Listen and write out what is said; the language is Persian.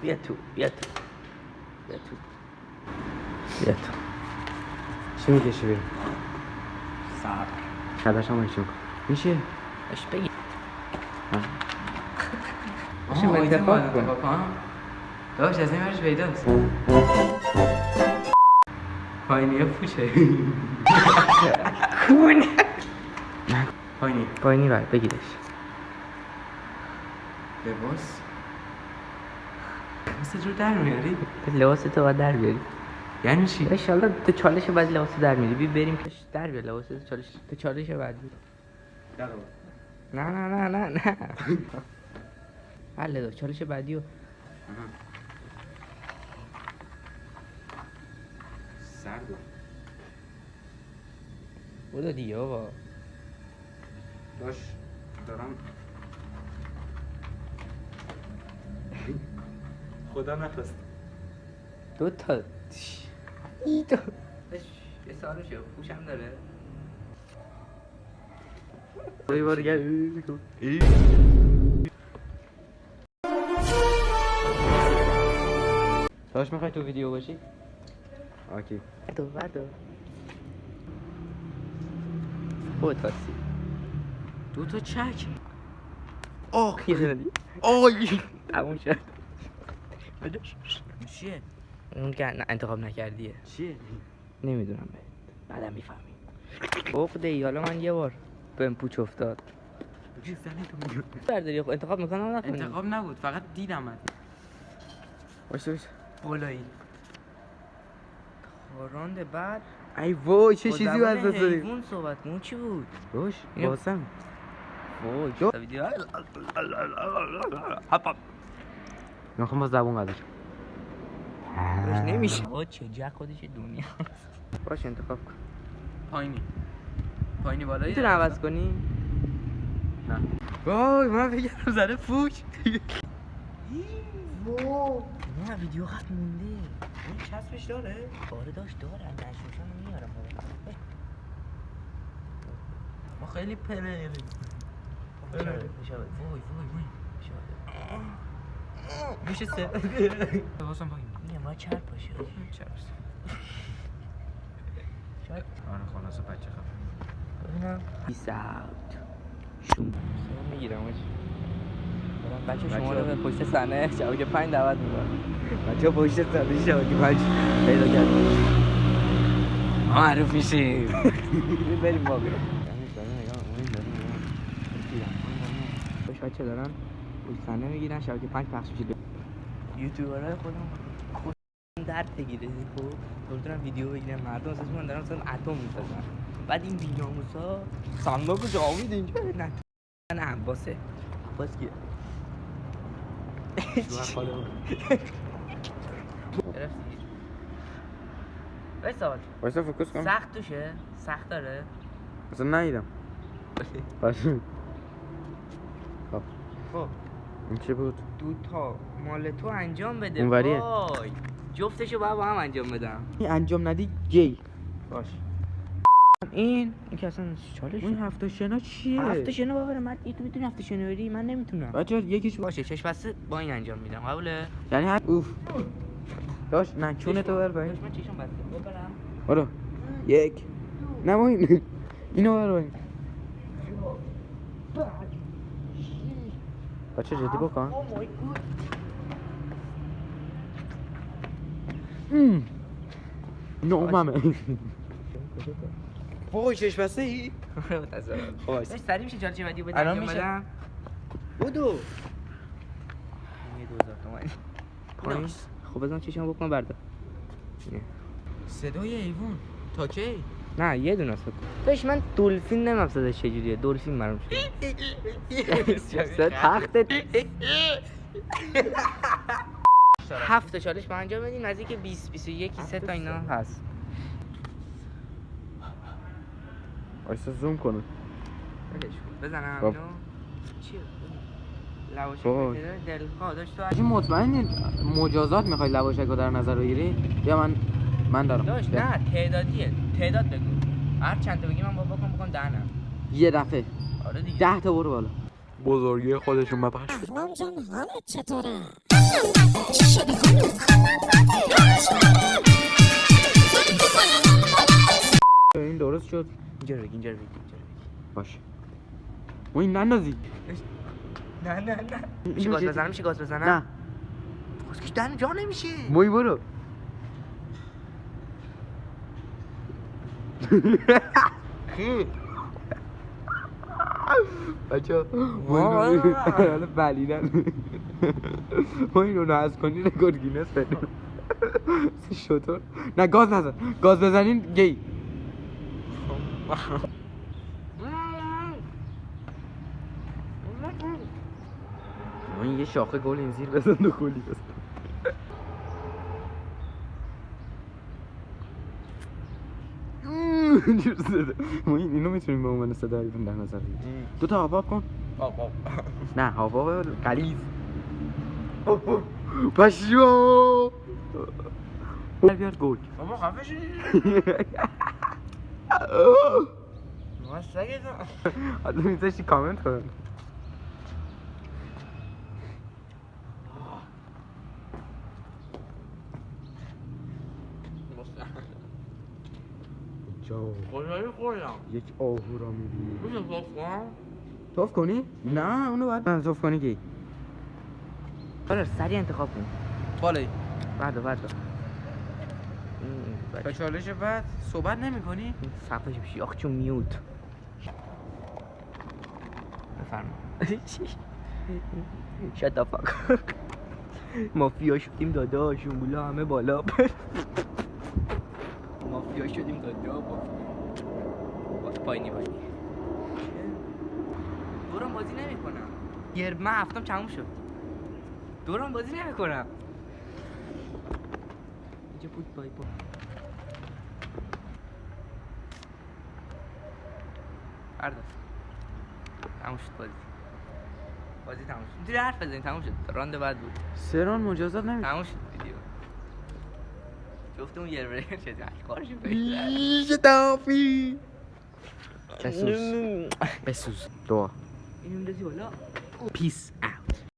بیا تو بیا تو بیا تو بیا تو چی میکشی بریم؟ صبر کدش هم ایشون کن میشه؟ اش بگی باشه انتخاب کن داشت از این برش پیداست پایینیه پوچه کون پایینی بر بگیرش لباس مثل رو در میاری؟ لباس تو باید در بیاری یعنی چی؟ انشالله تو چالش بعد لباس در میاری بریم کش در بیار لباس تو چالش بعدی نه نه نه نه نه بله دو چالش بعدی و سرده بودو دیگه بابا داشت دارم خدا نخواست دو تا ای تو یه سالو شو پوشم داره یه بار گرد داشت میخوای تو ویدیو باشی؟ آکی بردو بود تاسی دو تا چک یه دونه دیگه آی تموم شد چیه؟ اون که انتخاب نکردیه چیه؟ نمیدونم بعدم میفهمی عقده ای حالا من یه بار بهم پوچ افتاد چی زنی تو میگه؟ برداری انتخاب میکنم نکنی انتخاب نبود فقط دیدم من باشه باشه بالایی خوراند بعد ای وای چه با چیزی زبان واسه داری حیوان صحبت مون چی بود روش اینو- باسم وای جو. تا ویدیو میخوام با زبون قدر روش نمیشه آه چه جک خودش دنیا باشه انتخاب کن پایینی بالایی میتونی عوض کنی نه وای من بگم زده پوچ نه ویدیو قد مونده این چسبش داره؟ باره داشت داره نشوشم رو میارم ما خیلی پلیریم وای وای میشه سه باسم پایین نه ما چرپ باشه چرس شاید آره خلاص بچه خفه ببینم پیس اوت شوم میگیرم بچه شما رو به پشت صحنه شبکه 5 دعوت می‌کنم بچه پشت سرش شبکه 5 پیدا کردیم معروف میشیم بریم با بریم خوش بچه دارن پشت صحنه میگیرن شبکه 5 پخش میشه یوتیوبرهای خودم خود درد بگیره خب نمیتونن ویدیو بگیرن مردم احساس می‌کنن دارن مثلا اتم میسازن بعد این بی‌ناموسا صندوق جاوید اینجا نه نه عباسه عباس کیه شوهر خاله گرفتی وایسا وایسا فوکس کن سخت توشه سخت داره اصلا ندیدم باشه خب این چی بود؟ دوتا مال تو انجام بده اونوریه. وای جفتشو باید با هم انجام بدم این انجام ندی گی باش این که اصلا چالش این هفته شنا چیه؟ هفته شنو بابا من تو میتونی هفته شنو بری من نمیتونم بچه یکیش باشه چش بسته با این انجام میدم قبوله یعنی هر اوف داشت نه چونه تو بر پایین من چشم بسته ببرم برو یک نه ما اینو بر پایین بچه جدی بکن نوممه وای شش بسته ای؟ خب باش سریع میشه چالش بعدی بدم الان انجام میشه. بدم بودو یه 2000 تومانی پایین خب بزن چشم بکن بردار صدای حیوان تا کی؟ نه یه دونه است داش من دلفین نمیم صدا چجوریه دلفین برام شد تختت 7 چالش با انجام بدیم نزدیک 20 21 3 تا اینا هست وایسا زوم کنه بزنم خب. اینو چیه لواشک وای. دلخواه داشت تو این مطمئنی مجازات میخوای لواشک رو در نظر بگیری؟ یا من دارم داشت نه تعدادیه تعداد بگو هر چند تا بگی من با بکن دهنم یه دفعه آره دیگه 10 تا برو بالا بزرگی خودشون مپخش احوال جان حالت چطوره؟ این درست شد. اینجا رو بگی اینجا رو بگی باشه. ما این نندازی. نه میشه گاز بزنم میشه گاز بزنم نه. خودش دن جا نمیشه موی برو. خیلی بچه حالا بلیدن ما این رو نهز کنی رکورد گینس بدیم شطور نه گاز نزن گاز بزنین گی ما این یه شاخه گل این زیر بزن دو گلی بزن ما اینو میتونیم به عنوان صدایی در نظر بگیریم دو تا آب کن نه آب غلیظ پشیو بیار گل بابا خفه شدی ما سگتم حالا میذاشتی کامنت کن خدایی خوردم یک آهو را میبینی میشه صاف کنم؟ توف کنی؟ نه اونو باید نه توف کنی کی؟ آره سریع انتخاب کن بالایی بعد تا چالش بعد صحبت نمی کنی؟ صفحش بشی آخ چون میوت بفرما شت the fuck مافیا شدیم داداشون بولا همه بالا مافیا شدیم دادا پایینی دورم بازی نمی کنم من هفتم تموم شد دورم بازی نمی کنم اینجا بود بای با فردا تموم شد بازی تموم شد اینجوری حرف بزنیم تموم شد راند بعد بود سران مجازات نمی تموم شد ویدیو جفتمون یه برای شدیم کارشون شتافی بسوز دعا اینو بندازی بالا پیس اوت